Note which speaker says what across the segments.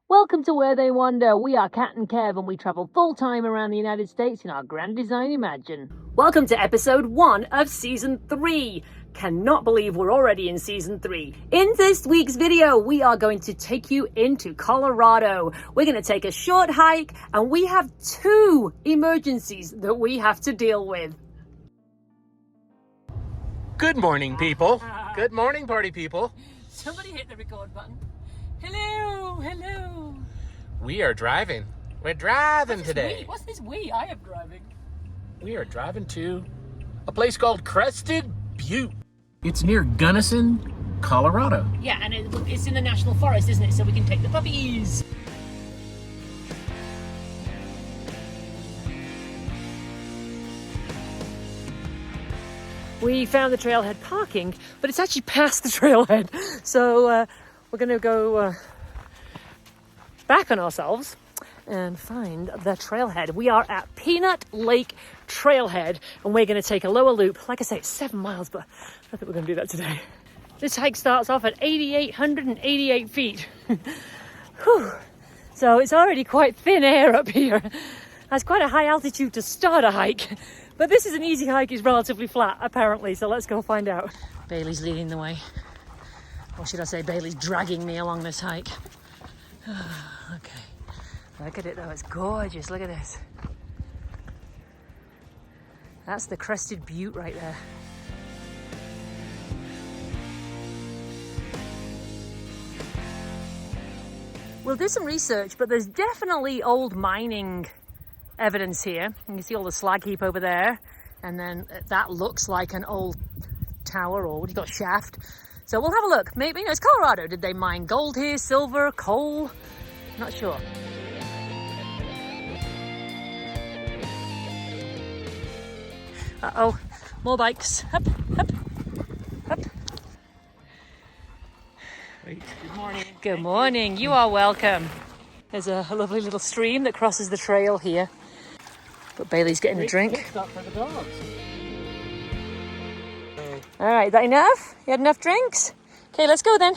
Speaker 1: Welcome to Where They Wander. We are Kat and Kev and we travel full-time around the United States in our grand design Imagine. Welcome to episode 1 of season 3. Cannot believe we're already in season 3. In this week's video, we are going to take you into Colorado. We're going to take a short hike and we have 2 emergencies that we have to deal with.
Speaker 2: Good morning, people. Good morning, party people.
Speaker 1: Somebody hit the record button. Hello, hello.
Speaker 2: We are driving. We're driving today.
Speaker 1: What's this we? I am driving.
Speaker 2: We are driving to a place called Crested Butte. It's near Gunnison, Colorado.
Speaker 1: Yeah, and it's in the national forest, isn't it? So we can take the puppies. We found the trailhead parking, but it's actually past the trailhead. So we're going to go back on ourselves and find the trailhead. We are at Peanut Lake Trailhead, and we're going to take a lower loop. Like I say, it's 7 miles, but I think we're going to do that today. This hike starts off at 8,888 feet. Whew. So it's already quite thin air up here. That's quite a high altitude to start a hike. But this is an easy hike. It's relatively flat, apparently, so let's go find out. Bailey's leading the way. Or should I say Bailey's dragging me along this hike. Okay. Look at it though, it's gorgeous. Look at this. That's the Crested Butte right there. We'll do some research, but there's definitely old mining evidence here. You can see all the slag heap over there, and then that looks like an old tower, or what do you got, shaft. So we'll have a look. Maybe, it's Colorado. Did they mine gold here, silver, coal? Not sure. Uh-oh, more bikes. Up, up, up.
Speaker 2: Wait. Good morning.
Speaker 1: Good morning. You are welcome. There's a lovely little stream that crosses the trail here. But Bailey's getting a drink.
Speaker 2: Stop for the dogs.
Speaker 1: All right, is that enough? You had enough drinks? Okay, let's go then.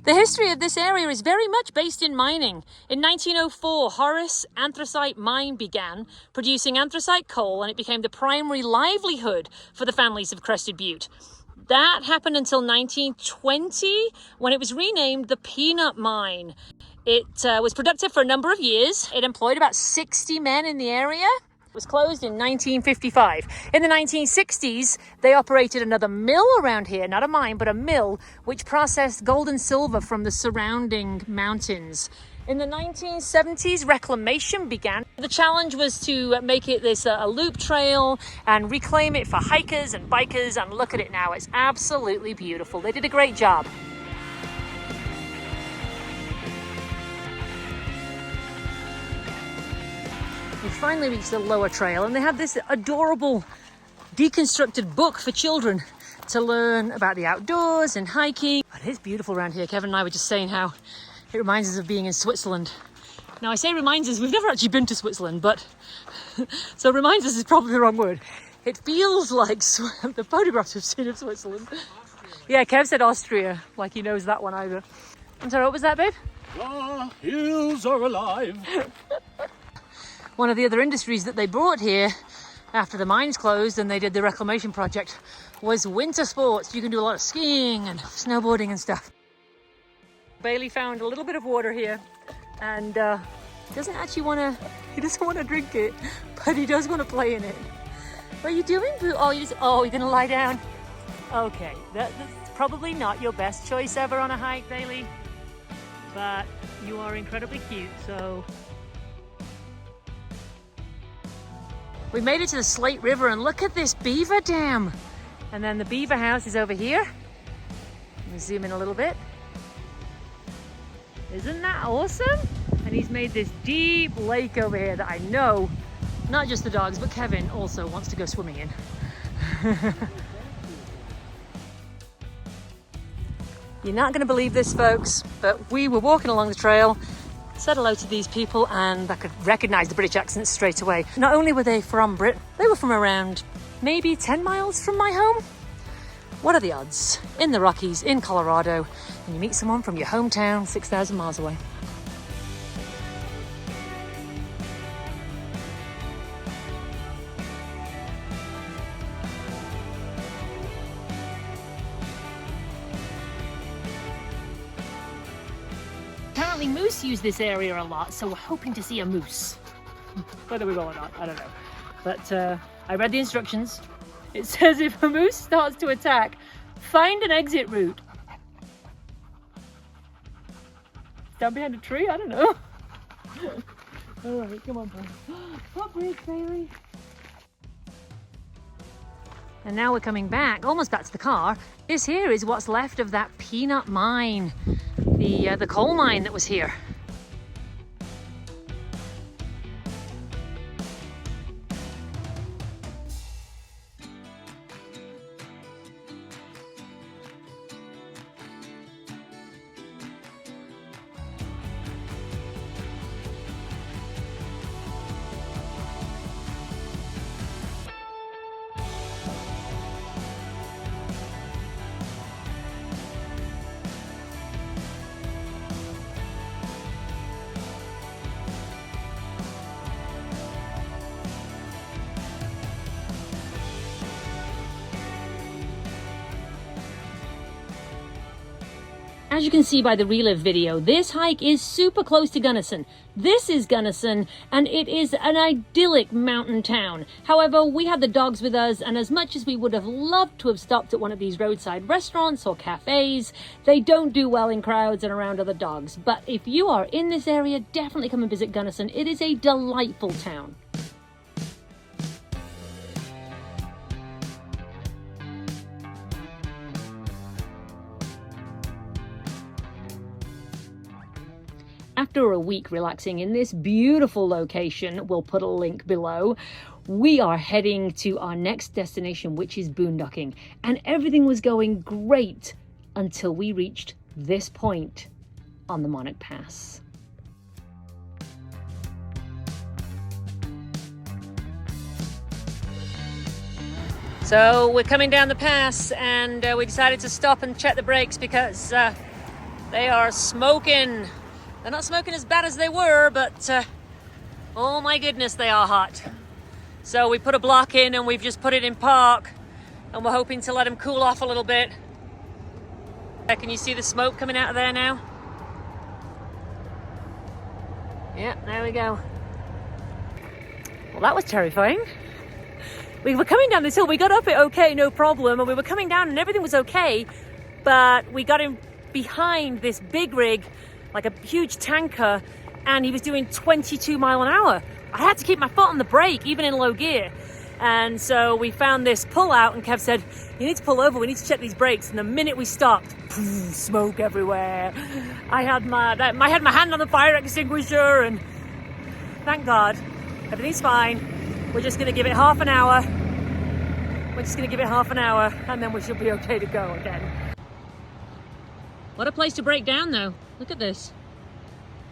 Speaker 1: The history of this area is very much based in mining. In 1904, Horace Anthracite Mine began producing anthracite coal, and it became the primary livelihood for the families of Crested Butte. That happened until 1920, when it was renamed the Peanut Mine. It was productive for a number of years. It employed about 60 men in the area. It was closed in 1955. In the 1960s, they operated another mill around here, not a mine, but a mill, which processed gold and silver from the surrounding mountains. In the 1970s, reclamation began. The challenge was to make it this a loop trail and reclaim it for hikers and bikers, and look at it now. It's absolutely beautiful. They did a great job. We finally reached the lower trail, and they have this adorable deconstructed book for children to learn about the outdoors and hiking. But it's beautiful around here. Kevin and I were just saying how it reminds us of being in Switzerland. Now, I say reminds us, we've never actually been to Switzerland, but so reminds us is probably the wrong word. It feels like the photographs we've seen of Switzerland.
Speaker 2: Austria.
Speaker 1: Yeah, Kev said Austria, like he knows that one either. I'm sorry, what was that, babe?
Speaker 2: The hills are alive.
Speaker 1: One of the other industries that they brought here after the mines closed and they did the reclamation project was winter sports. You can do a lot of skiing and snowboarding and stuff. Bailey found a little bit of water here, and he doesn't want to drink it, but he does want to play in it. What are you doing, Boo? Oh, you're gonna lie down. Okay, that's probably not your best choice ever on a hike, Bailey, but you are incredibly cute, so. We made it to the Slate River, and look at this beaver dam. And then the beaver house is over here. Let me zoom in a little bit. Isn't that awesome? And he's made this deep lake over here that I know not just the dogs, but Kevin also wants to go swimming in. You're not going to believe this, folks, but we were walking along the trail, said hello to these people, and I could recognize the British accents straight away. Not only were they from Britain, they were from around maybe 10 miles from my home. What are the odds? In the Rockies, in Colorado, and you meet someone from your hometown 6,000 miles away. Apparently moose use this area a lot, so we're hoping to see a moose. Whether we will or not, I don't know. But I read the instructions. It says if a moose starts to attack, find an exit route. Down behind a tree? I don't know. All right, come on, boy. Footbridge, Bailey. And now we're coming back, almost back to the car. This here is what's left of that peanut mine, the coal mine that was here. As you can see by the relive video, this hike is super close to Gunnison. This is Gunnison, and it is an idyllic mountain town. However, we had the dogs with us, and as much as we would have loved to have stopped at one of these roadside restaurants or cafes, they don't do well in crowds and around other dogs. But if you are in this area, definitely come and visit Gunnison. It is a delightful town. After a week relaxing in this beautiful location, we'll put a link below, we are heading to our next destination, which is Boondocking. And everything was going great until we reached this point on the Monarch Pass. So we're coming down the pass, and we decided to stop and check the brakes because they are smoking. They're not smoking as bad as they were, but oh my goodness, they are hot. So we put a block in and we've just put it in park, and we're hoping to let them cool off a little bit. Can you see the smoke coming out of there now? Yeah, there we go. Well, that was terrifying. We were coming down this hill, we got up it okay, no problem, and we were coming down and everything was okay, but we got in behind this big rig, like a huge tanker, and he was doing 22 miles an hour. I had to keep my foot on the brake, even in low gear. And so we found this pull out, and Kev said, you need to pull over, we need to check these brakes. And the minute we stopped, poof, smoke everywhere. I had my hand on the fire extinguisher, and thank God, everything's fine. We're just gonna give it half an hour. And then we should be okay to go again. What a place to break down though. Look at this.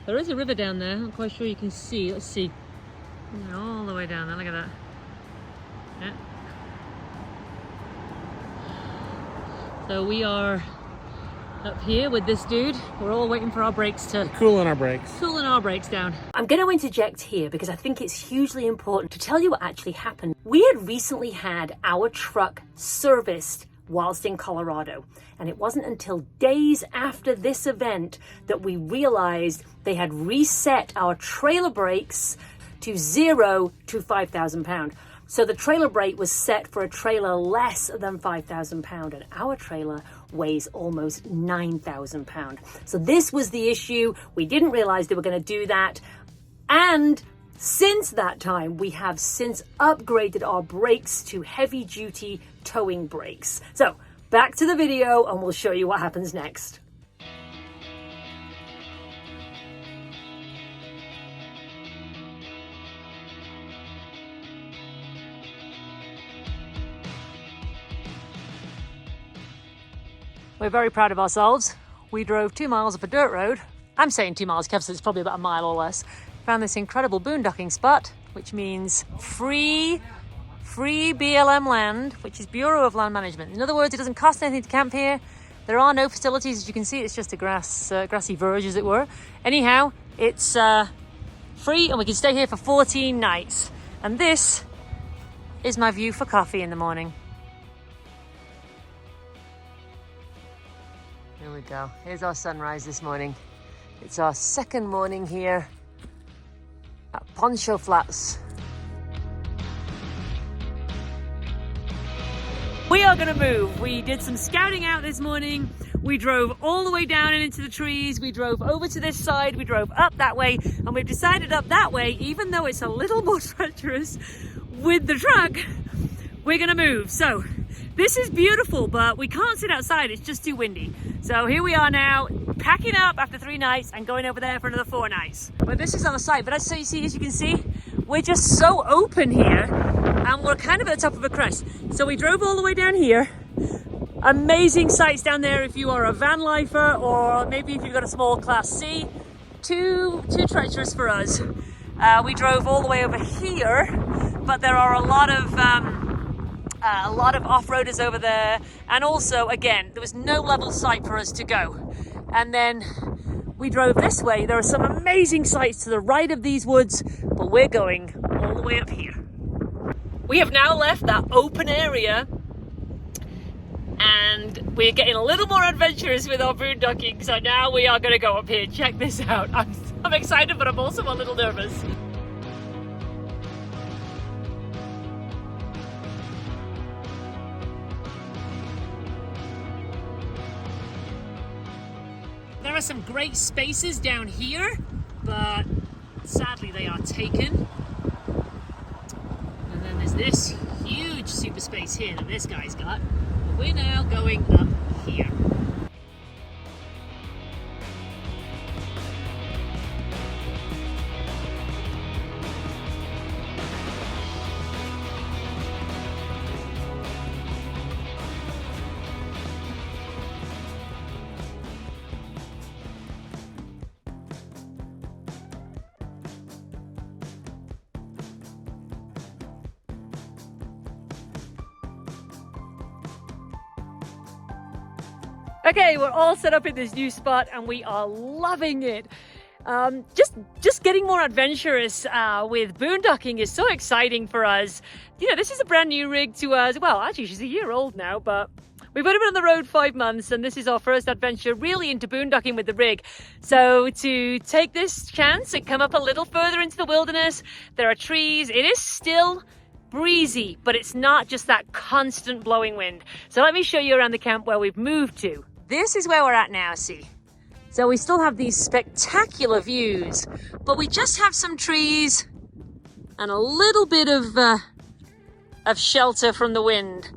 Speaker 1: There is a river down there. I'm not quite sure you can see. Let's see. All the way down there. Look at that. Yeah. So we are up here with this dude. We're all waiting for our brakes to...
Speaker 2: Cooling our brakes
Speaker 1: down. I'm going to interject here because I think it's hugely important to tell you what actually happened. We had recently had our truck serviced whilst in Colorado. And it wasn't until days after this event that we realized they had reset our trailer brakes to 0 to 5,000 pound. So the trailer brake was set for a trailer less than 5,000 pound, and our trailer weighs almost 9,000 pound. So this was the issue. We didn't realize they were going to do that. And since that time, we have since upgraded our brakes to heavy duty towing brakes. So back to the video and we'll show you what happens next. We're very proud of ourselves. We drove 2 miles up a dirt road. I'm saying 2 miles, Kev says it's probably about a mile or less. Found this incredible boondocking spot, which means free free BLM land, which is Bureau of Land Management. In other words, it doesn't cost anything to camp here. There are no facilities, as you can see. It's just a grassy verge, as it were. Anyhow, it's free, and we can stay here for 14 nights. And this is my view for coffee in the morning. Here we go. Here's our sunrise this morning. It's our second morning here at Poncho Flats. We are going to move. We did some scouting out this morning. We drove all the way down and into the trees. We drove over to this side. We drove up that way, and we've decided up that way, even though it's a little more treacherous with the truck, we're going to move. So this is beautiful, but we can't sit outside. It's just too windy. So here we are now, packing up after 3 nights and going over there for another 4 nights. But this is our site. But as you can see, we're just so open here, and we're kind of at the top of a crest. So we drove all the way down here. Amazing sights down there if you are a van lifer, or maybe if you've got a small Class C. Too treacherous for us. We drove all the way over here, but there are a lot of off-roaders over there, and also, again, there was no level site for us to go. And then we drove this way. There are some amazing sights to the right of these woods, but we're going all the way up here. We have now left that open area, and we're getting a little more adventurous with our boondocking, so now we are going to go up here. Check this out. I'm excited, but I'm also a little nervous. There are some great spaces down here, but sadly they are taken. And then there's this huge super space here that this guy's got. But we're now going up here. Okay, we're all set up in this new spot and we are loving it. Just getting more adventurous with boondocking is so exciting for us. You know, this is a brand new rig to us. Well, actually, she's a year old now, but we've only been on the road 5 months, and this is our first adventure really into boondocking with the rig. So to take this chance and come up a little further into the wilderness, there are trees. It is still breezy, but it's not just that constant blowing wind. So let me show you around the camp where we've moved to. This is where we're at now, see? So we still have these spectacular views, but we just have some trees and a little bit of shelter from the wind.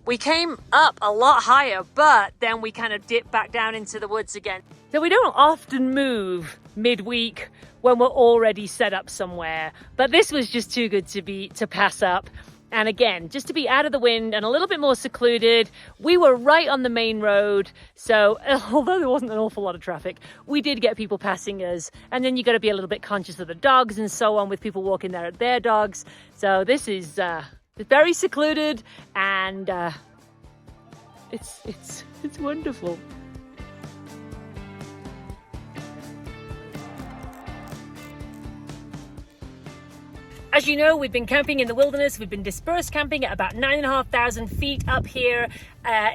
Speaker 1: We came up a lot higher, but then we kind of dipped back down into the woods again. So we don't often move midweek when we're already set up somewhere, but this was just too good to pass up. And again, just to be out of the wind and a little bit more secluded. We were right on the main road, so although there wasn't an awful lot of traffic, we did get people passing us. And then you got to be a little bit conscious of the dogs and so on, with people walking there at their dogs. So this is very secluded, and it's wonderful. As you know, we've been camping in the wilderness. We've been dispersed camping at about 9,500 feet up here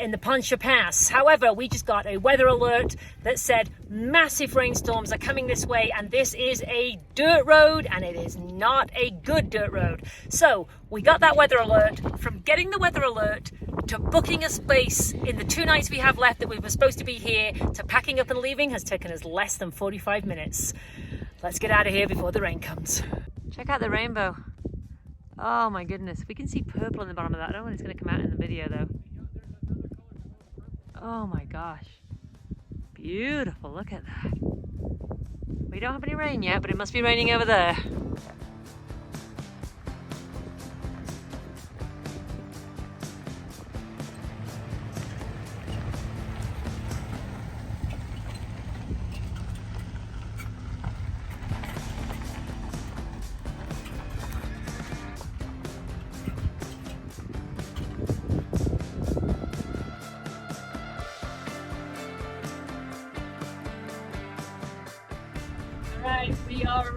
Speaker 1: in the Monarch Pass. However, we just got a weather alert that said massive rainstorms are coming this way, and this is a dirt road, and it is not a good dirt road. So we got that weather alert. From getting the weather alert to booking a space in the 2 nights we have left that we were supposed to be here, to packing up and leaving, has taken us less than 45 minutes. Let's get out of here before the rain comes. Check out the rainbow. Oh my goodness. We can see purple in the bottom of that. I don't know when it's going to come out in the video though. Oh my gosh. Beautiful. Look at that. We don't have any rain yet, but it must be raining over there. Right, we are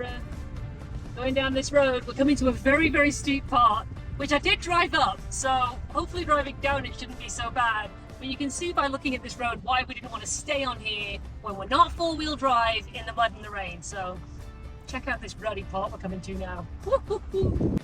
Speaker 1: going down this road. We're coming to a very, very steep part, which I did drive up, so hopefully driving down it shouldn't be so bad. But you can see by looking at this road why we didn't want to stay on here when we're not four-wheel drive in the mud and the rain. So check out this ruddy part we're coming to now. Woo-hoo-hoo.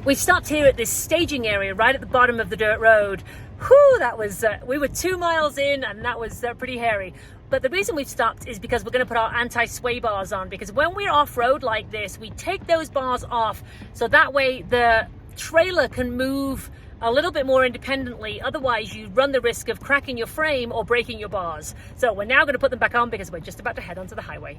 Speaker 1: We've stopped here at this staging area right at the bottom of the dirt road. Whew, that was, we were 2 miles in and that was pretty hairy. But the reason we've stopped is because we're going to put our anti-sway bars on, because when we're off-road like this, we take those bars off so that way the trailer can move a little bit more independently. Otherwise, you run the risk of cracking your frame or breaking your bars. So we're now going to put them back on because we're just about to head onto the highway.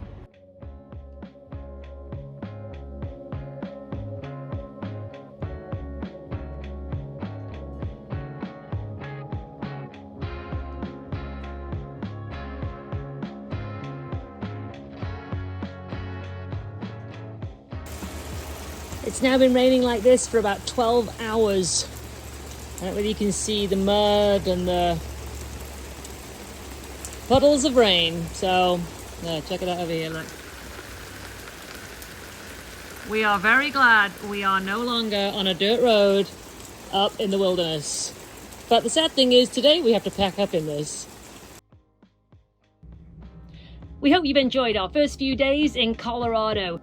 Speaker 1: It's now been raining like this for about 12 hours. I don't know whether you can see the mud and the puddles of rain. So, yeah, check it out over here, look. We are very glad we are no longer on a dirt road up in the wilderness. But the sad thing is today we have to pack up in this. We hope you've enjoyed our first few days in Colorado.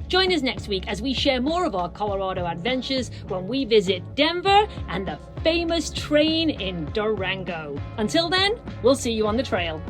Speaker 1: Join us next week as we share more of our Colorado adventures when we visit Denver and the famous train in Durango. Until then, we'll see you on the trail.